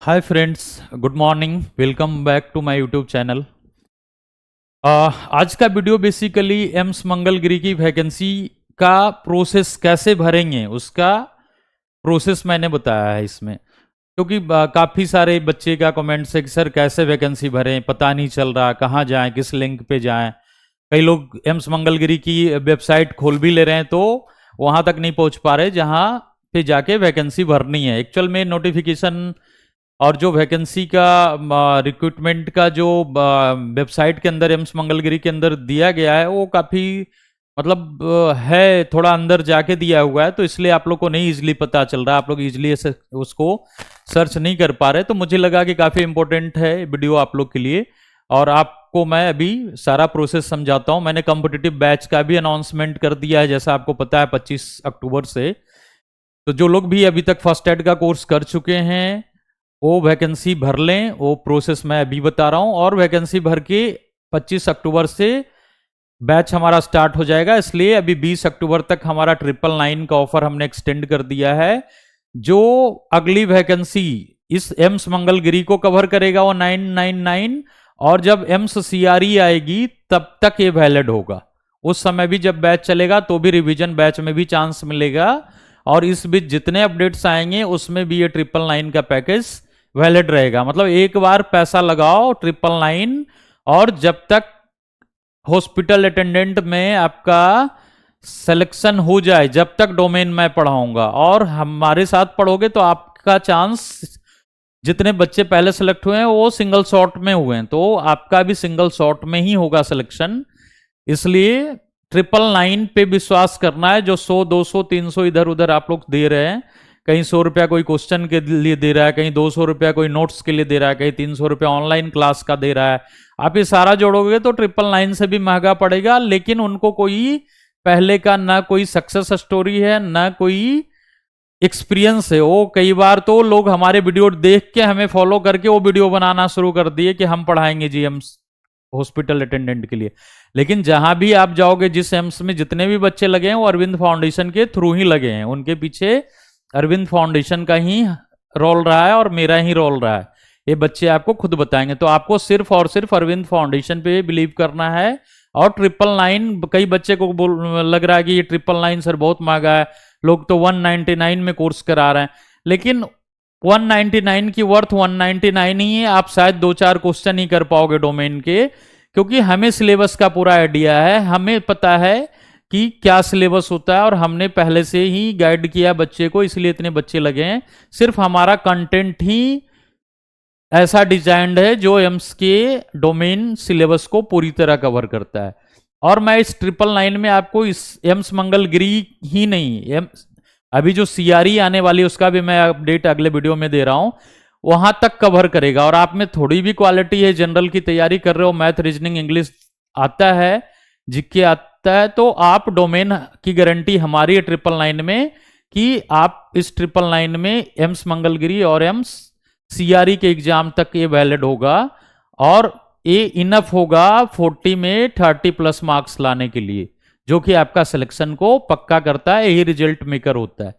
Hi friends, good morning. Welcome back to my YouTube channel. आज का video basically AIIMS Mangalagiri की vacancy का process कैसे भरेंगे उसका प्रोसेस मैंने बताया है इसमें। क्योंकि काफ़ी सारे बच्चे का कमेंट्स है कि सर कैसे वैकेंसी भरें, पता नहीं चल रहा, कहाँ जाएं, किस लिंक पे जाएं। कई लोग एम्स मंगलगिरी की वेबसाइट खोल भी ले रहे हैं तो वहाँ तक नहीं पहुँच पा रहे जहाँ पे जाके वैकेंसी भरनी है। एक्चुअल में नोटिफिकेशन और जो वैकेंसी का रिक्रूटमेंट का जो वेबसाइट के अंदर एम्स मंगलगिरी के अंदर दिया गया है वो काफ़ी मतलब है, थोड़ा अंदर जाके दिया हुआ है, तो इसलिए आप लोग को नहीं इजीली पता चल रहा, आप लोग इजीली उसको सर्च नहीं कर पा रहे। तो मुझे लगा कि काफ़ी इंपॉर्टेंट है वीडियो आप लोग के लिए, और आपको मैं अभी सारा प्रोसेस समझाता हूँ। मैंने कॉम्पिटिटिव बैच का भी अनाउंसमेंट कर दिया है, जैसा आपको पता है 25 अक्टूबर से। तो जो लोग भी अभी तक फर्स्ट एड का कोर्स कर चुके हैं वो वैकेंसी भर लें, वो प्रोसेस मैं अभी बता रहा हूं। और वैकेंसी भर के 25 अक्टूबर से बैच हमारा स्टार्ट हो जाएगा, इसलिए अभी 20 अक्टूबर तक हमारा 999 का ऑफर हमने एक्सटेंड कर दिया है। जो अगली वैकेंसी इस एम्स मंगलगिरी को कवर करेगा वो 999, और जब एम्स सीआरई आएगी तब तक ये वैलिड होगा। उस समय भी जब बैच चलेगा तो भी रिवीजन बैच में भी चांस मिलेगा, और इस बीच जितने अपडेट्स आएंगे उसमें भी ये 999 का पैकेज वैलिड रहेगा। मतलब एक बार पैसा लगाओ 999, और जब तक हॉस्पिटल अटेंडेंट में आपका सिलेक्शन हो जाए, जब तक डोमेन मैं पढ़ाऊंगा, और हमारे साथ पढ़ोगे तो आपका चांस, जितने बच्चे पहले सेलेक्ट हुए हैं वो सिंगल शॉट में हुए हैं, तो आपका भी सिंगल शॉट में ही होगा सिलेक्शन। इसलिए 999 पे विश्वास करना है। जो 100 200 300 इधर उधर आप लोग दे रहे हैं, कहीं 100 रुपया कोई क्वेश्चन के लिए दे रहा है, कहीं 200 रुपया कोई नोट्स के लिए दे रहा है, कहीं 300 रुपया ऑनलाइन क्लास का दे रहा है, आप ये सारा जोड़ोगे तो 999 से भी महंगा पड़ेगा। लेकिन उनको कोई पहले का ना कोई सक्सेस स्टोरी है ना कोई एक्सपीरियंस है। वो कई बार तो लोग हमारे वीडियो देख के हमें फॉलो करके वो वीडियो बनाना शुरू कर दिए कि हम पढ़ाएंगे जी हम हॉस्पिटल अटेंडेंट के लिए। लेकिन जहां भी आप जाओगे, जिस एम्स में जितने भी बच्चे लगे हैं वो अरविंद फाउंडेशन के थ्रू ही लगे हैं, उनके पीछे अरविंद फाउंडेशन का ही रोल रहा है और मेरा ही रोल रहा है। ये बच्चे आपको खुद बताएंगे। तो आपको सिर्फ और सिर्फ अरविंद फाउंडेशन पे बिलीव करना है। और 999, कई बच्चे को लग रहा है कि ये 999 सर बहुत महंगा है, लोग तो 199 में कोर्स करा रहे हैं। लेकिन 199 की वर्थ 199 ही है। आप शायद 2-4 क्वेश्चन ही कर पाओगे डोमेन के, क्योंकि हमें सिलेबस का पूरा आइडिया है, हमें पता है कि क्या सिलेबस होता है, और हमने पहले से ही गाइड किया बच्चे को, इसलिए इतने बच्चे लगे हैं। सिर्फ हमारा कंटेंट ही ऐसा डिजाइंड है जो एम्स के डोमेन सिलेबस को पूरी तरह कवर करता है। और मैं इस 999 में आपको इस एम्स मंगलगिरी ही नहीं, अभी जो सीआरई आने वाली है उसका भी मैं अपडेट अगले वीडियो में दे रहा हूं, वहां तक कवर करेगा। और आप में थोड़ी भी क्वालिटी है, जनरल की तैयारी कर रहे हो, मैथ रीजनिंग इंग्लिश आता है, जीके आता है, तो आप डोमेन की गारंटी हमारी है 999 में कि आप इस 999 में एम्स मंगलगिरी और एम्स सीआरई के एग्जाम तक ये वैलिड होगा, और ये इनफ होगा 40 में 30 प्लस मार्क्स लाने के लिए, जो कि आपका सिलेक्शन को पक्का करता है, यही रिजल्ट मेकर होता है।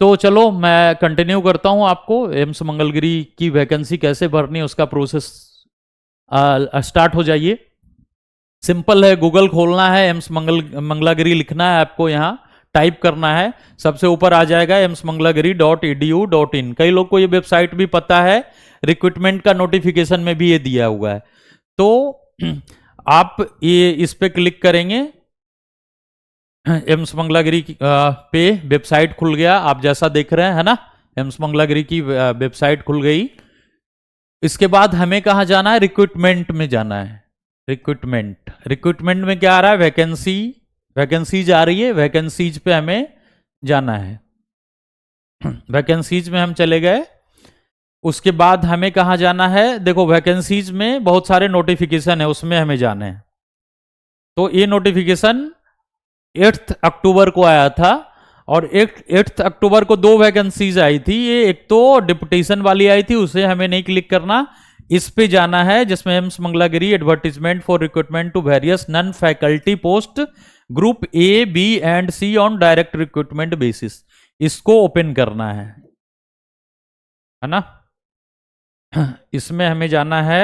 तो चलो मैं कंटिन्यू करता हूं आपको एम्स मंगलगिरी की वैकेंसी कैसे भरनी है उसका प्रोसेस। स्टार्ट हो जाइए। सिंपल है, गूगल खोलना है, एम्स मंगलागिरी लिखना है, आपको यहाँ टाइप करना है, सबसे ऊपर आ जाएगा emsmangalagiri.edu.in। कई लोग को ये वेबसाइट भी पता है, रिक्रूटमेंट का नोटिफिकेशन में भी ये दिया हुआ है। तो आप ये इस पे क्लिक करेंगे, एम्स मंगलागिरी पे वेबसाइट खुल गया, आप जैसा देख रहे हैं, है ना, एम्स मंगलागिरी की वेबसाइट खुल गई। इसके बाद हमें कहा जाना है, रिक्रूटमेंट में जाना है। रिक्रूटमेंट में क्या आ रहा है, वैकेंसी, वैकेंसीज आ रही है, वैकेंसीज पे हमें जाना है। वैकेंसीज में हम चले गए। उसके बाद हमें कहा जाना है, देखो वैकेंसीज में बहुत सारे नोटिफिकेशन है, उसमें हमें जाना है। तो ये नोटिफिकेशन 8 अक्टूबर को आया था, और 8 अक्टूबर को 2 वैकेंसीज आई थी। ये एक तो डिपुटेशन वाली आई थी, उसे हमें नहीं क्लिक करना, इस पे जाना है जिसमें AIIMS Mangalagiri advertisement for recruitment to various non faculty post group A B and C on direct recruitment basis, इसको ओपन करना है ना। इसमें हमें जाना है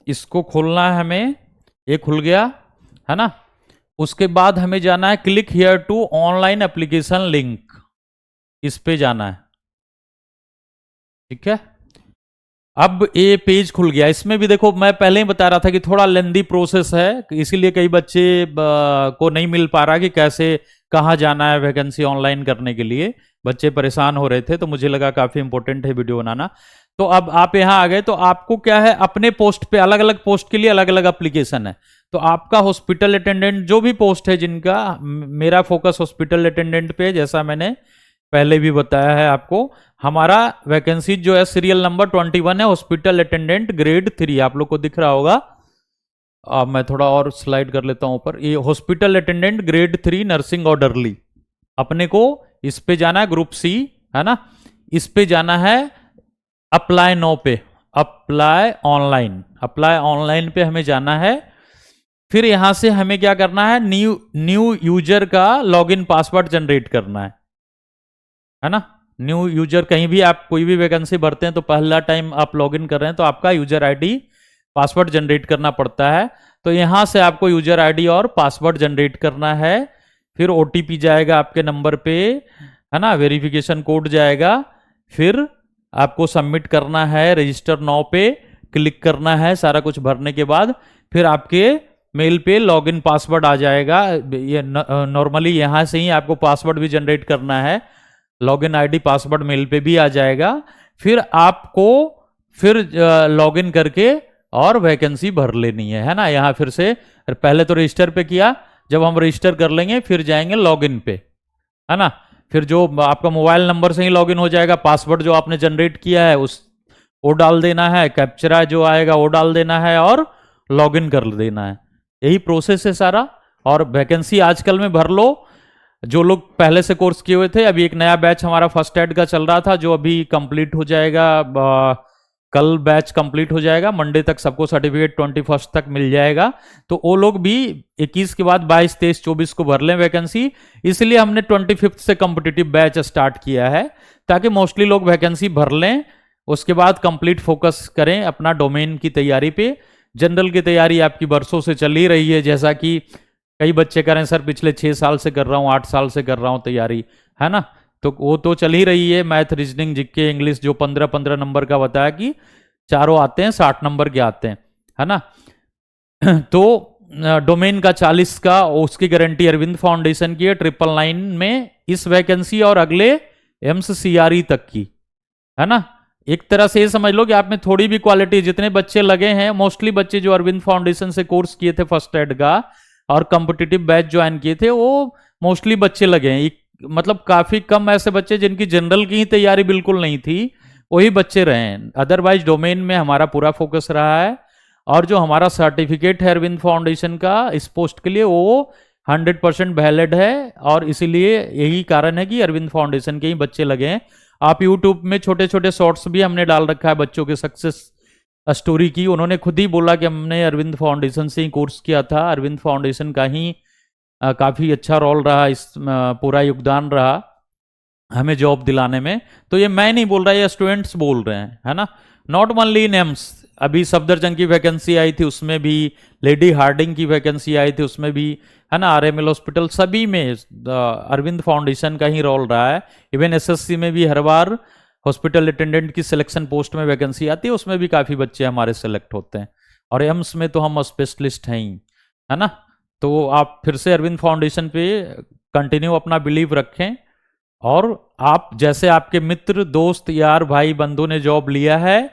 इसको खोलना है हमें, ये खुल गया है ना। उसके बाद हमें जाना है click here to online application link, इस पे जाना है। ठीक है, अब ये पेज खुल गया। इसमें भी देखो मैं पहले ही बता रहा था कि थोड़ा लेंदी प्रोसेस है, इसीलिए कई बच्चे को नहीं मिल पा रहा कि कैसे कहाँ जाना है वैकेंसी ऑनलाइन करने के लिए, बच्चे परेशान हो रहे थे, तो मुझे लगा काफी इंपॉर्टेंट है वीडियो बनाना। तो अब आप यहाँ आ गए, तो आपको क्या है, अपने पोस्ट पे अलग अलग पोस्ट के लिए अलग अलग एप्लीकेशन है। तो आपका हॉस्पिटल अटेंडेंट जो भी पोस्ट है जिनका, मेरा फोकस हॉस्पिटल अटेंडेंट पे, जैसा मैंने पहले भी बताया है आपको, हमारा वैकेंसी जो है सीरियल नंबर 21 है, हॉस्पिटल अटेंडेंट ग्रेड 3, आप लोग को दिख रहा होगा। अब मैं थोड़ा और स्लाइड कर लेता हूं ऊपर, ये hospital attendant grade 3 nursing orderly, अपने को इस पे जाना है, ग्रुप सी है ना। इस पे जाना है अप्लाई नो पे, अप्लाई ऑनलाइन, अप्लाई ऑनलाइन पे हमें जाना है। फिर यहां से हमें क्या करना है, न्यू यूजर का लॉगिन पासवर्ड जनरेट करना है ना। न्यू यूजर, कहीं भी आप कोई भी वैकेंसी भरते हैं तो पहला टाइम आप लॉगिन कर रहे हैं तो आपका यूजर आईडी पासवर्ड जनरेट करना पड़ता है। तो यहां से आपको यूजर आईडी और पासवर्ड जनरेट करना है। फिर ओटीपी जाएगा आपके नंबर पे, है ना, वेरिफिकेशन कोड जाएगा। फिर आपको सबमिट करना है, रजिस्टर नाउ पे क्लिक करना है। सारा कुछ भरने के बाद फिर आपके मेल पे लॉगिन पासवर्ड आ जाएगा। ये नॉर्मली यहां से ही आपको पासवर्ड भी जनरेट करना है, लॉगिन आईडी पासवर्ड मेल पे भी आ जाएगा। फिर आपको फिर लॉगिन करके और वैकेंसी भर लेनी है ना। यहाँ फिर से पहले तो रजिस्टर पे किया, जब हम रजिस्टर कर लेंगे फिर जाएंगे लॉगिन पे, है ना। फिर जो आपका मोबाइल नंबर से ही लॉगिन हो जाएगा, पासवर्ड जो आपने जनरेट किया है उस वो डाल देना है, कैप्चरा जो आएगा वो डाल देना है और लॉगिन कर देना है। यही प्रोसेस है सारा। और वैकेंसी आजकल में भर लो। जो लोग पहले से कोर्स किए हुए थे, अभी एक नया बैच हमारा फर्स्ट एड का चल रहा था जो अभी कंप्लीट हो जाएगा, कल बैच कंप्लीट हो जाएगा, मंडे तक सबको सर्टिफिकेट 21 तक मिल जाएगा। तो वो लोग भी 21 के बाद 22, 23, 24 को भर लें वैकेंसी। इसलिए हमने 25 से कॉम्पिटिटिव बैच स्टार्ट किया है, ताकि मोस्टली लोग वैकेंसी भर लें, उसके बाद कंप्लीट फोकस करें अपना डोमेन की तैयारी पे। जनरल की तैयारी आपकी बरसों से चल ही रही है, जैसा कि कई बच्चे करें सर पिछले 6 साल से कर रहा हूँ, 8 साल से कर रहा हूँ तैयारी, है ना। तो वो तो चल ही रही है। मैथ, रीजनिंग, जीके, इंग्लिश जो 15-15 नंबर का बताया कि चारों आते हैं, 60 नंबर के आते हैं, है ना। तो डोमेन का 40 का, उसकी गारंटी अरविंद फाउंडेशन की है 999 में, इस वैकेंसी और अगले एम्स सीआरई तक की, है ना। एक तरह से ये समझ लो कि आप में थोड़ी भी क्वालिटी, जितने बच्चे लगे हैं, मोस्टली बच्चे जो अरविंद फाउंडेशन से कोर्स किए थे फर्स्ट एड का और कॉम्पिटिटिव बैच ज्वाइन किए थे, वो मोस्टली बच्चे लगे हैं। मतलब काफी कम ऐसे बच्चे जिनकी जनरल की ही तैयारी बिल्कुल नहीं थी, वही बच्चे रहे हैं। अदरवाइज डोमेन में हमारा पूरा फोकस रहा है। और जो हमारा सर्टिफिकेट है अरविंद फाउंडेशन का इस पोस्ट के लिए, वो 100% वैलिड है। और इसीलिए यही कारण है कि अरविंद फाउंडेशन के ही बच्चे लगे हैं। आप यूट्यूब में छोटे छोटे शॉर्ट्स भी हमने डाल रखा है बच्चों के सक्सेस स्टोरी की। उन्होंने खुद ही बोला कि हमने अरविंद फाउंडेशन से ही कोर्स किया था, अरविंद फाउंडेशन का ही काफ़ी अच्छा रोल रहा, इस पूरा योगदान रहा हमें जॉब दिलाने में। तो ये मैं नहीं बोल रहा, ये स्टूडेंट्स बोल रहे हैं, है ना। नॉट ओनली इन एम्स, अभी सफदरजंग की वैकेंसी आई थी उसमें भी, लेडी हार्डिंग की वैकेंसी आई थी उसमें भी, है ना, आरएमएल हॉस्पिटल, सभी में अरविंद फाउंडेशन का ही रोल रहा है। इवन एसएससी में भी हर बार हॉस्पिटल अटेंडेंट की सिलेक्शन पोस्ट में वैकेंसी आती है, उसमें भी काफ़ी बच्चे हमारे सेलेक्ट होते हैं। और एम्स में तो हम स्पेशलिस्ट हैं ही, है ना। तो आप फिर से अरविंद फाउंडेशन पे कंटिन्यू अपना बिलीव रखें। और आप जैसे आपके मित्र, दोस्त, यार, भाई, बंधु ने जॉब लिया है,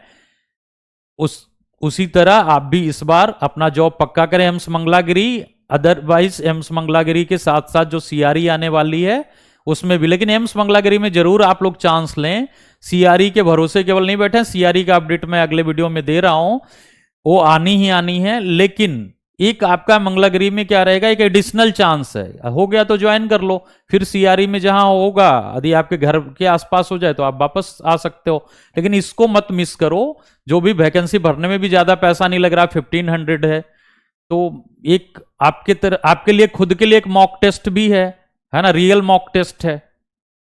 उसी तरह आप भी इस बार अपना जॉब पक्का करें AIIMS Mangalagiri. Otherwise AIIMS Mangalagiri के साथ साथ जो सीआरई आने वाली है उसमें भी, लेकिन एम्स मंगलागिरी में जरूर आप लोग चांस लें। सीआरई के भरोसे केवल नहीं बैठे, सीआरई का अपडेट मैं अगले वीडियो में दे रहा हूं, वो आनी ही आनी है। लेकिन एक आपका मंगलागिरी में क्या रहेगा, एक एडिशनल चांस है, हो गया तो ज्वाइन कर लो, फिर सीआरई में जहां होगा, यदि आपके घर के आसपास हो जाए तो आप वापस आ सकते हो। लेकिन इसको मत मिस करो, जो भी वैकेंसी भरने में भी ज्यादा पैसा नहीं लग रहा, 1500 है। तो एक आपके लिए खुद के लिए एक मॉक टेस्ट भी है ना, रियल मॉक टेस्ट है।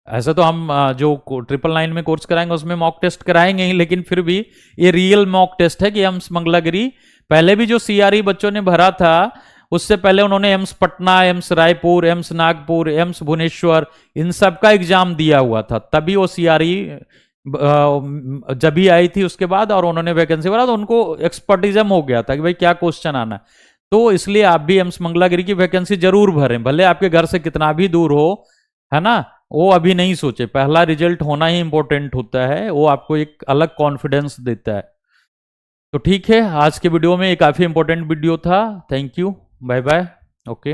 ऐसा तो हम जो 999 में कोर्स कराएंगे उसमें मॉक टेस्ट कराएंगे ही, लेकिन फिर भी ये रियल मॉक टेस्ट है कि एम्स मंगलागिरी, पहले भी जो सीआरई बच्चों ने भरा था, उससे पहले उन्होंने एम्स पटना, एम्स रायपुर, एम्स नागपुर, एम्स भुवनेश्वर, इन सब का एग्जाम दिया हुआ था, तभी वो सीआरई जब भी आई थी उसके बाद, और उन्होंने वैकेंसी भरा तो उनको एक्सपर्टिज्म हो गया था कि भाई क्या क्वेश्चन आना है। तो इसलिए आप भी एम्स मंगलागिरी की वैकेंसी जरूर भरें, भले आपके घर से कितना भी दूर हो, है ना। वो अभी नहीं सोचे, पहला रिजल्ट होना ही इंपॉर्टेंट होता है, वो आपको एक अलग कॉन्फिडेंस देता है। तो ठीक है, आज के वीडियो में ये काफी इंपॉर्टेंट वीडियो था। Thank you, bye bye, okay.